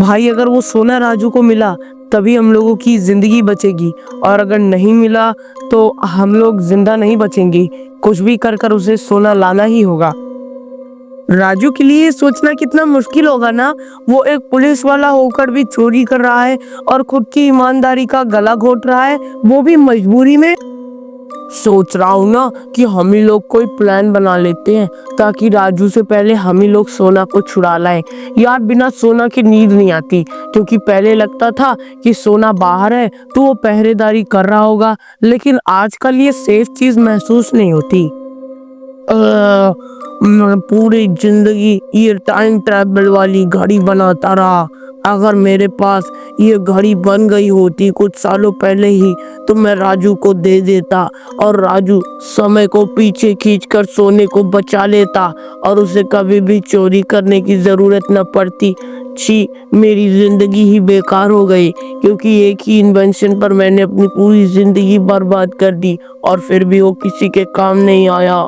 भाई अगर वो सोना राजू को मिला तभी हम लोगों की जिंदगी बचेगी, और अगर नहीं मिला तो हम लोग जिंदा नहीं बचेंगे। कुछ भी कर कर उसे सोना लाना ही होगा। राजू के लिए सोचना कितना मुश्किल होगा ना। वो एक पुलिस वाला होकर भी चोरी कर रहा है और खुद की ईमानदारी का गला घोट रहा है, वो भी मजबूरी में। सोच रहा हूँ ना कि हम ही लोग कोई प्लान बना लेते हैं ताकि राजू से पहले हम ही लोग सोना को छुड़ा लाएं। यार बिना सोना की नींद नहीं आती, क्योंकि पहले लगता था कि सोना बाहर है तो वो पहरेदारी कर रहा होगा, लेकिन आजकल ये सेफ चीज महसूस नहीं होती। मैं पूरी जिंदगी ये टाइम ट्रैवल वाली घड़ी बनाता रहा। अगर मेरे पास ये घड़ी बन गई होती कुछ सालों पहले ही तो मैं राजू को दे देता, और राजू समय को पीछे खींचकर सोने को बचा लेता और उसे कभी भी चोरी करने की जरूरत न पड़ती। छी, मेरी जिंदगी ही बेकार हो गई, क्योंकि एक ही इन्वेंशन पर मैंने अपनी पूरी जिंदगी बर्बाद कर दी और फिर भी वो किसी के काम नहीं आया।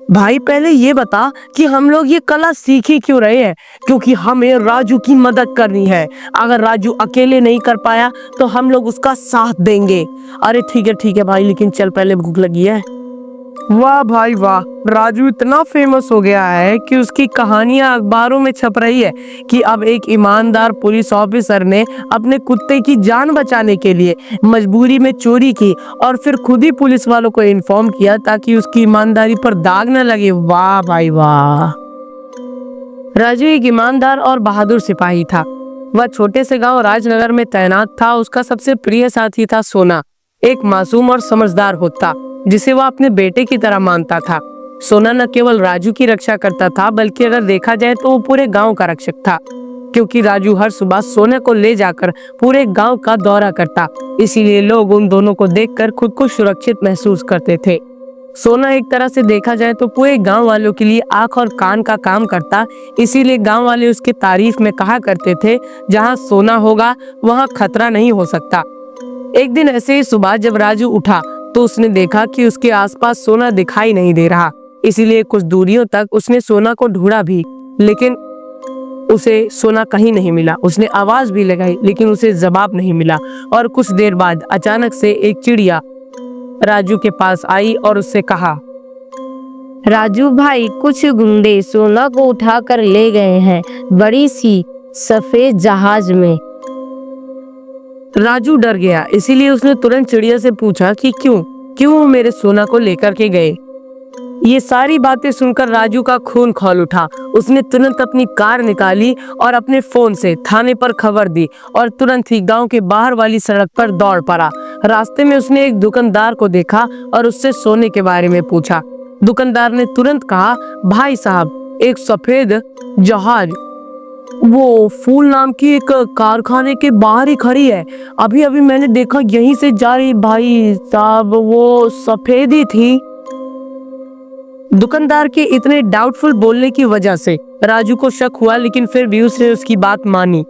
भाई पहले ये बता कि हम लोग ये कला सीख ही क्यों रहे हैं? क्योंकि हमें राजू की मदद करनी है। अगर राजू अकेले नहीं कर पाया तो हम लोग उसका साथ देंगे। अरे ठीक है भाई, लेकिन चल पहले भूख लगी है। वाह भाई वाह, राजू इतना फेमस हो गया है कि उसकी कहानियां अखबारों में छप रही है कि अब एक ईमानदार पुलिस ऑफिसर ने अपने कुत्ते की जान बचाने के लिए मजबूरी में चोरी की और फिर खुद ही पुलिस वालों को इन्फॉर्म किया ताकि उसकी ईमानदारी पर दाग न लगे। वाह भाई वाह। राजू एक ईमानदार और बहादुर सिपाही था। वह छोटे से गांव राजनगर में तैनात था। उसका सबसे प्रिय साथी था सोना, एक मासूम और समझदार होता जिसे वह अपने बेटे की तरह मानता था। सोना न केवल राजू की रक्षा करता था, बल्कि अगर देखा जाए तो वो पूरे गांव का रक्षक था, क्योंकि राजू हर सुबह सोने को ले जाकर पूरे गांव का दौरा करता। इसीलिए लोग उन दोनों को देखकर खुद को सुरक्षित महसूस करते थे। सोना एक तरह से देखा जाए तो पूरे गांव वालों के लिए आंख और कान का काम करता। इसीलिए गांव वाले उसके तारीफ में कहा करते थे, जहां सोना होगा वहां खतरा नहीं हो सकता। एक दिन ऐसे ही सुबह जब राजू उठा तो उसने देखा कि उसके आसपास सोना दिखाई नहीं दे रहा। इसीलिए कुछ दूरियों तक उसने सोना को ढूंढा भी, लेकिन उसे सोना कहीं नहीं मिला। उसने आवाज भी लगाई लेकिन उसे जवाब नहीं मिला। और कुछ देर बाद अचानक से एक चिड़िया राजू के पास आई और उससे कहा, राजू भाई, कुछ गुंडे सोना को उठा कर ले गए हैं, बड़ी सी सफेद जहाज में। राजू डर गया। इसीलिए उसने तुरंत चिड़िया से पूछा कि क्यों क्यों वो मेरे सोना को लेकर के गए। ये सारी बातें सुनकर राजू का खून खौल उठा। उसने तुरंत अपनी कार निकाली और अपने फोन से थाने पर खबर दी और तुरंत ही गांव के बाहर वाली सड़क पर दौड़ पड़ा। रास्ते में उसने एक दुकानदार को देखा और उससे सोने के बारे में पूछा। दुकानदार ने तुरंत कहा, भाई साहब, एक सफेद जहाज वो फूल नाम की एक कारखाने के बाहर ही खड़ी है। अभी अभी मैंने देखा, यहीं से जा रही। भाई साहब, वो सफेद ही थी। दुकानदार के इतने डाउटफुल बोलने की वजह से राजू को शक हुआ, लेकिन फिर भी उसने उसकी बात मानी।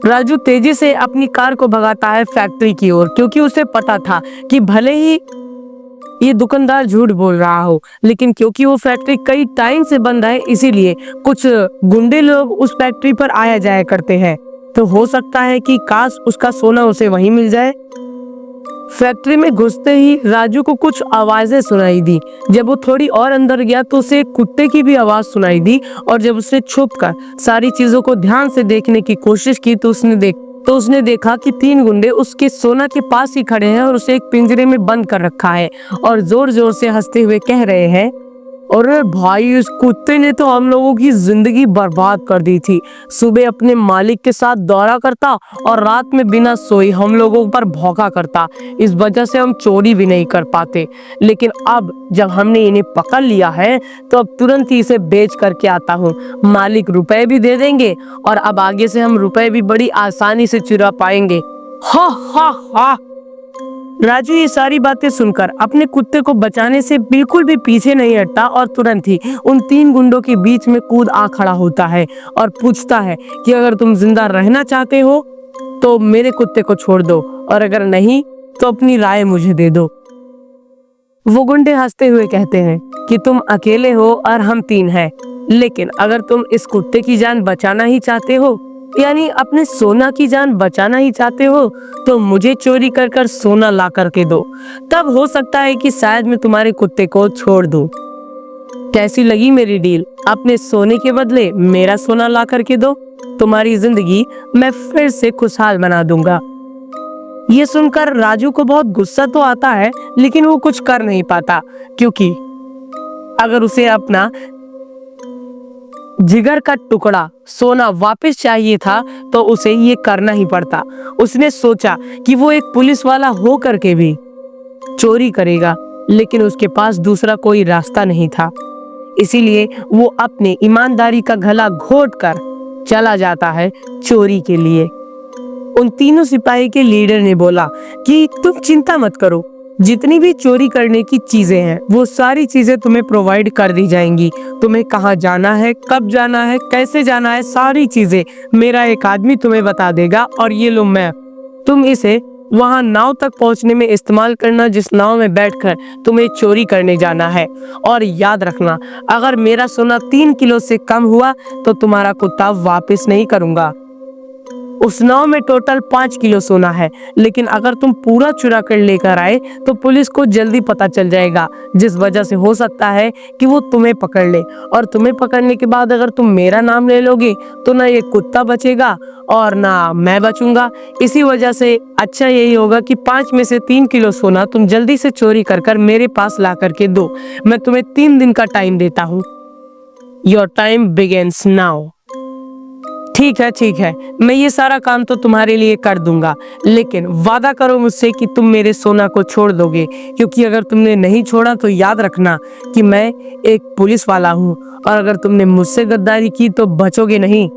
राजू तेजी से अपनी कार को भगाता है फैक्ट्री की ओर, क्योंकि उसे पता था कि भले ही ये दुकानदार झूठ बोल रहा हो, लेकिन क्योंकि वो फैक्ट्री कई टाइम से बंद है, इसीलिए कुछ गुंडे लोग उस फैक्ट्री पर आया जाया करते हैं। तो हो सकता है कि काश उसका सोना उसे वहीं मिल जाए। फैक्ट्री में घुसते ही राजू को कुछ आवाजें सुनाई दी। जब वो थोड़ी और अंदर गया तो उसे एक कुत्ते की भी आवाज सुनाई दी, और जब उसने छुपकर सारी चीजों को ध्यान से देखने की कोशिश की तो उसने देखा कि 3 गुंडे उसके सोना के पास ही खड़े हैं और उसे एक पिंजरे में बंद कर रखा है और जोर जोर से हंसते हुए कह रहे हैं, अरे भाई, इस कुत्ते ने तो हम लोगों की जिंदगी बर्बाद कर दी थी। सुबह अपने मालिक के साथ दौरा करता और रात में बिना सोए हम लोगों पर भौंका करता। इस वजह से हम चोरी भी नहीं कर पाते। लेकिन अब जब हमने इन्हें पकड़ लिया है तो अब तुरंत ही इसे बेच करके आता हूँ। मालिक रुपए भी दे देंगे और अब आगे से हम रुपए भी बड़ी आसानी से चुरा पाएंगे। हा हा हा। राजू ये सारी बातें सुनकर अपने कुत्ते को बचाने से बिल्कुल भी पीछे नहीं हटता और तुरंत ही उन 3 गुंडों के बीच में कूद आ खड़ा होता है और पूछता है कि अगर तुम जिंदा रहना चाहते हो तो मेरे कुत्ते को छोड़ दो, और अगर नहीं तो अपनी राय मुझे दे दो। वो गुंडे हंसते हुए कहते हैं कि तुम अकेले हो और हम 3 हैं, लेकिन अगर तुम इस कुत्ते की जान बचाना ही चाहते हो यानी अपने सोना की जान बचाना ही चाहते हो तो मुझे चोरी कर कर सोना ला करके दो, तब हो सकता है कि शायद मैं तुम्हारे कुत्ते को छोड़ दूं। कैसी लगी मेरी डील? अपने सोने के बदले मेरा सोना ला करके दो, तुम्हारी जिंदगी मैं फिर से खुशहाल बना दूंगा। ये सुनकर राजू को बहुत गुस्सा तो आता है, लेकिन वो कुछ कर नहीं पाता, क्योंकि अगर उसे अपना जिगर का टुकड़ा सोना वापस चाहिए था तो उसे ये करना ही पड़ता। उसने सोचा कि वो एक पुलिस वाला हो करके भी चोरी करेगा, लेकिन उसके पास दूसरा कोई रास्ता नहीं था। इसीलिए वो अपने ईमानदारी का गला घोट कर चला जाता है चोरी के लिए। उन तीनों सिपाही के लीडर ने बोला कि तुम चिंता मत करो, जितनी भी चोरी करने की चीजें हैं वो सारी चीजें तुम्हें प्रोवाइड कर दी जाएंगी। तुम्हें कहाँ जाना है, कब जाना है, कैसे जाना है, सारी चीजें मेरा एक आदमी तुम्हें बता देगा। और ये लो मैप, तुम इसे वहां नाव तक पहुंचने में इस्तेमाल करना, जिस नाव में बैठकर तुम्हें चोरी करने जाना है। और याद रखना, अगर मेरा सोना 3 किलो से कम हुआ तो तुम्हारा कुत्ता वापस नहीं करूंगा। उस नाव में टोटल 5 किलो सोना है, लेकिन अगर तुम पूरा चुरा कर लेकर आए तो पुलिस को जल्दी पता चल जाएगा, जिस वजह से हो सकता है कि वो तुम्हें पकड़ ले। और तुम्हें पकड़ने के बाद अगर तुम मेरा नाम ले लोगे तो ना ये कुत्ता बचेगा और ना मैं बचूंगा। इसी वजह से अच्छा यही होगा कि 5 में से 3 किलो सोना तुम जल्दी से चोरी कर कर मेरे पास ला करके दो। मैं तुम्हें 3 दिन का टाइम देता हूँ। Your time begins now. ठीक है, मैं ये सारा काम तो तुम्हारे लिए कर दूंगा, लेकिन वादा करो मुझसे कि तुम मेरे सोना को छोड़ दोगे, क्योंकि अगर तुमने नहीं छोड़ा तो याद रखना कि मैं एक पुलिस वाला हूँ, और अगर तुमने मुझसे गद्दारी की तो बचोगे नहीं।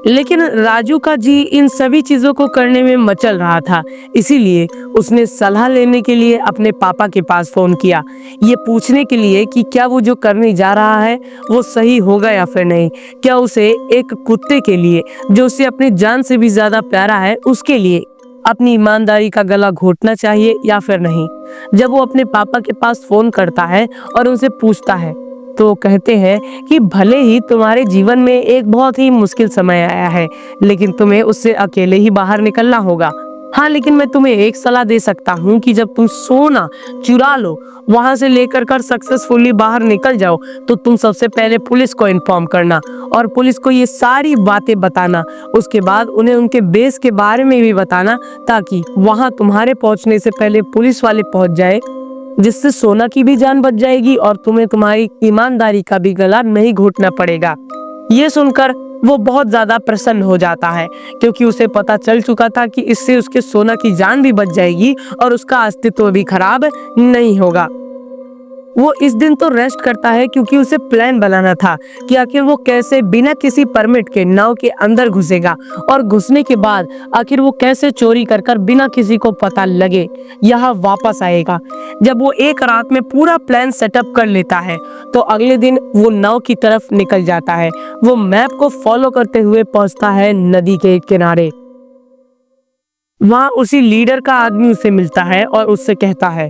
लेकिन राजू का जी इन सभी चीजों को करने में मचल रहा था, इसीलिए उसने सलाह लेने के लिए अपने पापा के पास फोन किया, ये पूछने के लिए कि क्या वो जो करने जा रहा है वो सही होगा या फिर नहीं। क्या उसे एक कुत्ते के लिए जो उसे अपनी जान से भी ज्यादा प्यारा है, उसके लिए अपनी ईमानदारी का गला घोटना चाहिए या फिर नहीं। जब वो अपने पापा के पास फोन करता है और उनसे पूछता है तो कहते हैं कि भले ही तुम्हारे जीवन में एक बहुत ही मुश्किल समय आया है, लेकिन तुम्हें उससे अकेले ही बाहर निकलना होगा। हाँ, लेकिन मैं तुम्हें एक सलाह दे सकता हूँ कि जब तुम सोना चुरा लो, वहां से लेकर कर सक्सेसफुली बाहर निकल जाओ, तो तुम सबसे पहले पुलिस को इन्फॉर्म करना और पुलिस को ये सारी बातें बताना। उसके बाद उन्हें उनके बेस के बारे में भी बताना, ताकि वहां तुम्हारे पहुंचने से पहले पुलिस वाले पहुंच जाए, जिससे सोना की भी जान बच जाएगी और तुम्हें तुम्हारी ईमानदारी का भी गला नहीं घोटना पड़ेगा। ये सुनकर वो बहुत ज्यादा प्रसन्न हो जाता है, क्योंकि उसे पता चल चुका था कि इससे उसके सोना की जान भी बच जाएगी और उसका अस्तित्व भी खराब नहीं होगा। वो इस दिन तो रेस्ट करता है, क्योंकि उसे प्लान बनाना था कि आखिर वो कैसे बिना किसी परमिट के नाव के अंदर घुसेगा, और घुसने के बाद आखिर वो कैसे चोरी कर कर बिना किसी को पता लगे यहाँ वापस आएगा। जब वो एक रात में पूरा प्लान सेटअप कर लेता है तो अगले दिन वो नाव की तरफ निकल जाता है। वो मैप को फॉलो करते हुए पहुंचता है नदी के किनारे। वहां उसी लीडर का आदमी उसे मिलता है और उससे कहता है,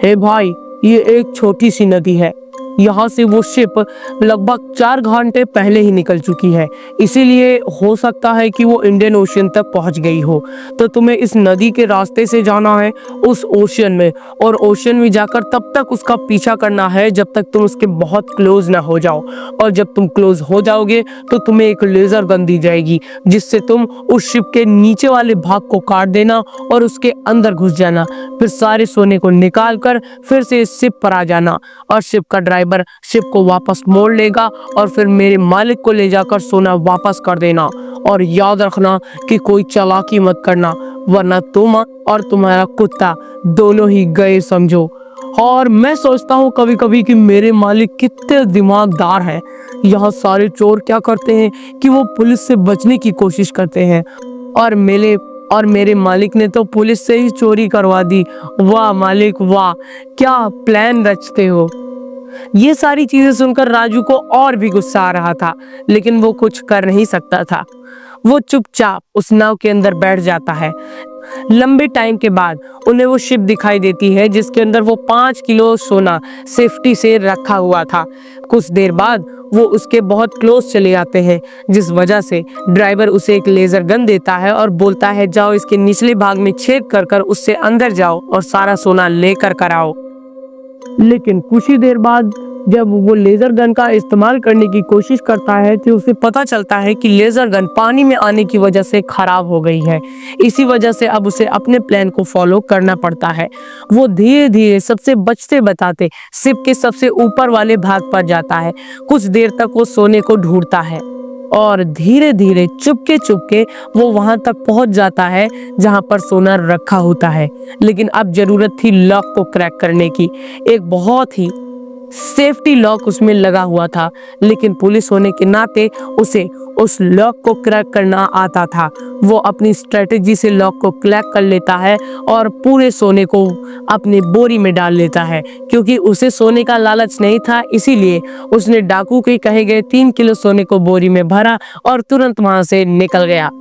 हे भाई, ये एक छोटी सी नदी है, यहाँ से वो शिप लगभग 4 घंटे पहले ही निकल चुकी है, इसीलिए हो सकता है कि वो इंडियन ओशियन तक पहुँच गई हो। तो तुम्हें इस नदी के रास्ते से जाना है उस ओशियन में, और ओशियन में जाकर तब तक उसका पीछा करना है जब तक तुम उसके बहुत क्लोज ना हो जाओ। और जब तुम क्लोज हो जाओगे तो तुम्हें एक लेजर गन दी जाएगी, जिससे तुम उस शिप के नीचे वाले भाग को काट देना और उसके अंदर घुस जाना। फिर सारे सोने को निकाल कर फिर से इस शिप पर आ जाना, और शिप का ड्राइवर शिप को वापस मोड़ लेगा और फिर मेरे मालिक को ले जाकर सोना वापस कर देना। और याद रखना कि कोई चालाकी मत करना, वरना तुम और तुम्हारा कुत्ता दोनों ही गए समझो। और मैं सोचता हूँ कभी कभी कि मेरे मालिक कितने दिमागदार हैं। यहाँ सारे चोर क्या करते हैं कि वो पुलिस से बचने की कोशिश करते हैं, और मेरे मालिक ने तो पुलिस से ही चोरी करवा दी। वाह मालिक वाह, क्या प्लान रचते हो। ये सारी चीजें सुनकर राजू को और भी गुस्सा आ रहा था, लेकिन वो कुछ कर नहीं सकता था। वो चुपचाप उस नाव के अंदर बैठ जाता है। लंबे टाइम के बाद उन्हें वो शिप दिखाई देती है, जिसके अंदर वो 5 किलो सोना सेफ्टी से रखा हुआ था। कुछ देर बाद वो उसके बहुत क्लोज चले आते हैं, जिस वजह से ड्राइवर उसे एक लेजर गन देता है और बोलता है जाओ इसके निचले भाग में छेद कर कर उससे अंदर जाओ और सारा सोना लेकर कर आओ। लेकिन कुछ ही देर बाद जब वो लेजर गन का इस्तेमाल करने की कोशिश करता है तो उसे पता चलता है कि लेजर गन पानी में आने की वजह से खराब हो गई है। इसी वजह से अब उसे अपने प्लान को फॉलो करना पड़ता है। वो धीरे धीरे सबसे बचते बचाते शिप के सबसे ऊपर वाले भाग पर जाता है। कुछ देर तक वो सोने को ढूंढता है और धीरे धीरे चुपके चुपके वो वहां तक पहुंच जाता है जहां पर सोना रखा होता है। लेकिन अब जरूरत थी लॉक को क्रैक करने की। एक बहुत ही सेफ्टी लॉक उसमें लगा हुआ था, लेकिन पुलिस होने के नाते उसे उस लॉक को क्रैक करना आता था। वो अपनी स्ट्रेटेजी से लॉक को क्रैक कर लेता है और पूरे सोने को अपनी बोरी में डाल लेता है। क्योंकि उसे सोने का लालच नहीं था, इसीलिए उसने डाकू के कहे गए 3 किलो सोने को बोरी में भरा और तुरंत वहां से निकल गया।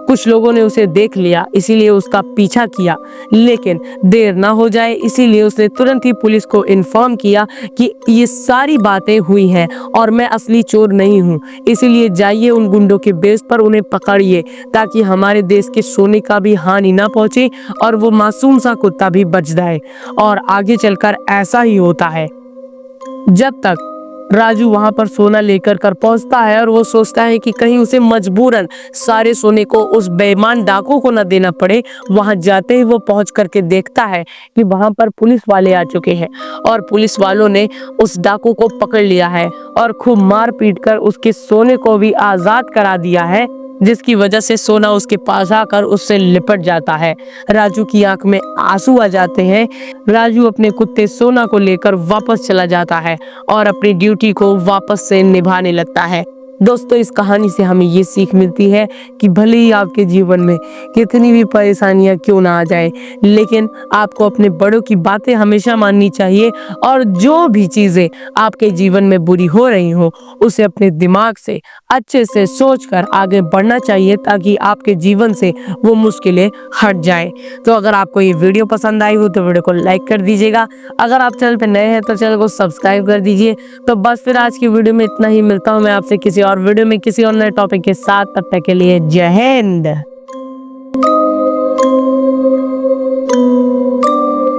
कुछ लोगों ने उसे देख लिया, इसीलिए उसका पीछा किया, लेकिन देर ना हो जाए इसीलिए उसने तुरंत ही पुलिस को इन्फॉर्म किया कि ये सारी बातें हुई हैं और मैं असली चोर नहीं हूँ। इसीलिए जाइए उन गुंडों के बेस पर उन्हें पकड़िए ताकि हमारे देश के सोने का भी हानि ना पहुंचे और वो मासूम सा कुत्ता भी बच जाए। और आगे चलकर ऐसा ही होता है। जब तक राजू वहां पर सोना लेकर कर पहुंचता है और वो सोचता है कि कहीं उसे मजबूरन सारे सोने को उस बेईमान डाकू को न देना पड़े। वहां जाते ही वो पहुंच करके देखता है कि वहां पर पुलिस वाले आ चुके हैं और पुलिस वालों ने उस डाकू को पकड़ लिया है और खूब मार पीट कर उसके सोने को भी आजाद करा दिया है, जिसकी वजह से सोना उसके पास आकर उससे लिपट जाता है। राजू की आंख में आंसू आ जाते हैं। राजू अपने कुत्ते सोना को लेकर वापस चला जाता है और अपनी ड्यूटी को वापस से निभाने लगता है। दोस्तों, इस कहानी से हमें ये सीख मिलती है कि भले ही आपके जीवन में कितनी भी परेशानियां क्यों ना आ जाए, लेकिन आपको अपने बड़ों की बातें हमेशा माननी चाहिए और जो भी चीजें आपके जीवन में बुरी हो रही हो उसे अपने दिमाग से अच्छे से सोचकर आगे बढ़ना चाहिए ताकि आपके जीवन से वो मुश्किलें हट जाए। तो अगर आपको ये वीडियो पसंद आई हो तो वीडियो को लाइक कर दीजिएगा। अगर आप चैनल पर नए हैं तो चैनल को सब्सक्राइब कर दीजिए। तो बस फिर आज की वीडियो में इतना ही। मिलता हूँ मैं आपसे किसी और वीडियो में किसी और नए टॉपिक के साथ। तब तक के लिए जय हिंद।